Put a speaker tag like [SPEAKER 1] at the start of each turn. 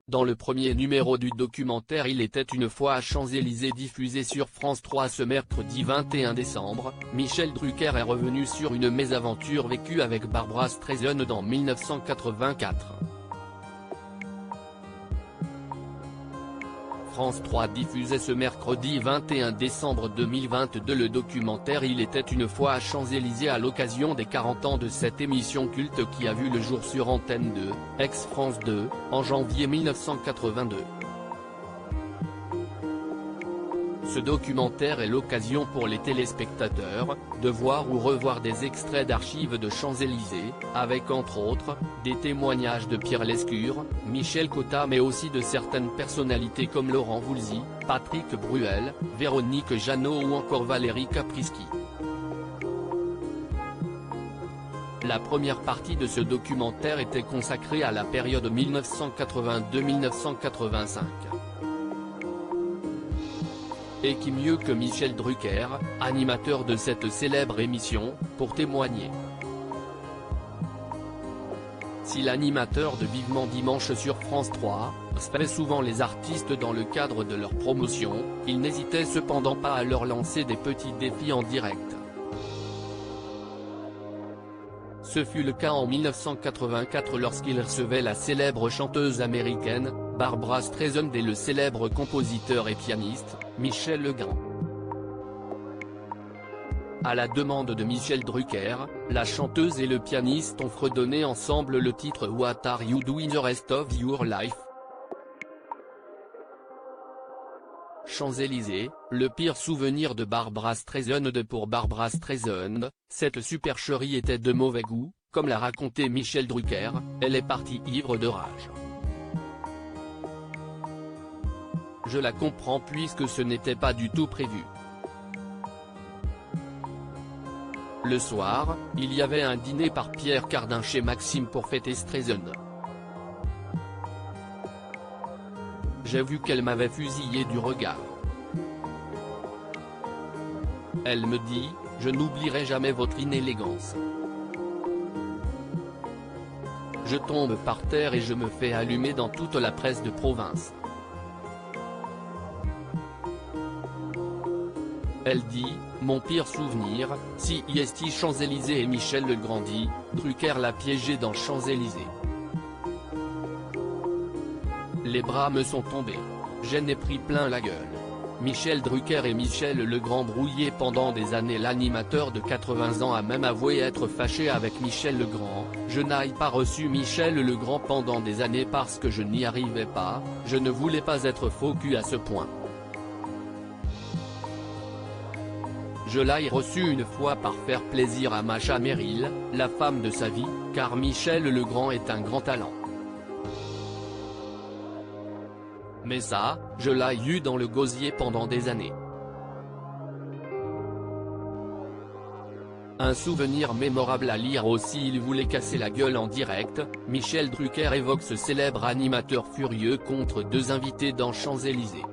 [SPEAKER 1] Dans le premier numéro du documentaire Il était une fois à Champs-Élysées diffusé sur France 3 ce mercredi 21 décembre, Michel Drucker est revenu sur une mésaventure vécue avec Barbra Streisand dans 1984. France 3 diffusait ce mercredi 21 décembre 2022 le documentaire Il était une fois à Champs-Élysées à l'occasion des 40 ans de cette émission culte qui a vu le jour sur Antenne 2, ex-France 2, en janvier 1982. Ce documentaire est l'occasion pour les téléspectateurs, de voir ou revoir des extraits d'archives de Champs-Élysées, avec entre autres, des témoignages de Pierre Lescure, Michel Cotta mais aussi de certaines personnalités comme Laurent Voulzy, Patrick Bruel, Véronique Jeannot ou encore Valérie Caprisky. La première partie de ce documentaire était consacrée à la période 1982-1985. Et qui mieux que Michel Drucker, animateur de cette célèbre émission, pour témoigner. Si l'animateur de Vivement Dimanche sur France 3, spray souvent les artistes dans le cadre de leur promotion, il n'hésitait cependant pas à leur lancer des petits défis en direct. Ce fut le cas en 1984 lorsqu'il recevait la célèbre chanteuse américaine, Barbra Streisand et le célèbre compositeur et pianiste, Michel Legrand. À la demande de Michel Drucker, la chanteuse et le pianiste ont fredonné ensemble le titre What Are You Doing the Rest of Your Life? Champs-Élysées, le pire souvenir de Barbra Streisand. Pour Barbra Streisand, cette supercherie était de mauvais goût, comme l'a raconté Michel Drucker, elle est partie ivre de rage. Je la comprends puisque ce n'était pas du tout prévu. Le soir, il y avait un dîner par Pierre Cardin chez Maxime pour fêter Streisand. J'ai vu qu'elle m'avait fusillé du regard. Elle me dit, je n'oublierai jamais votre inélégance. Je tombe par terre et je me fais allumer dans toute la presse de province. Elle dit, mon pire souvenir, si est Champs-Élysées et Michel Legrand dit, Drucker l'a piégé dans Champs-Élysées. Les bras me sont tombés. J'en ai pris plein la gueule. Michel Drucker et Michel Legrand brouillés pendant des années. L'animateur de 80 ans a même avoué être fâché avec Michel Legrand, je n'ai pas reçu Michel Legrand pendant des années parce que je n'y arrivais pas, je ne voulais pas être faux cul à ce point. Je l'ai reçu une fois par faire plaisir à Macha Merrill, la femme de sa vie, car Michel Legrand est un grand talent. Mais ça, je l'ai eu dans le gosier pendant des années. Un souvenir mémorable à lire aussi. Il voulait casser la gueule en direct, Michel Drucker évoque ce célèbre animateur furieux contre deux invités dans Champs-Élysées.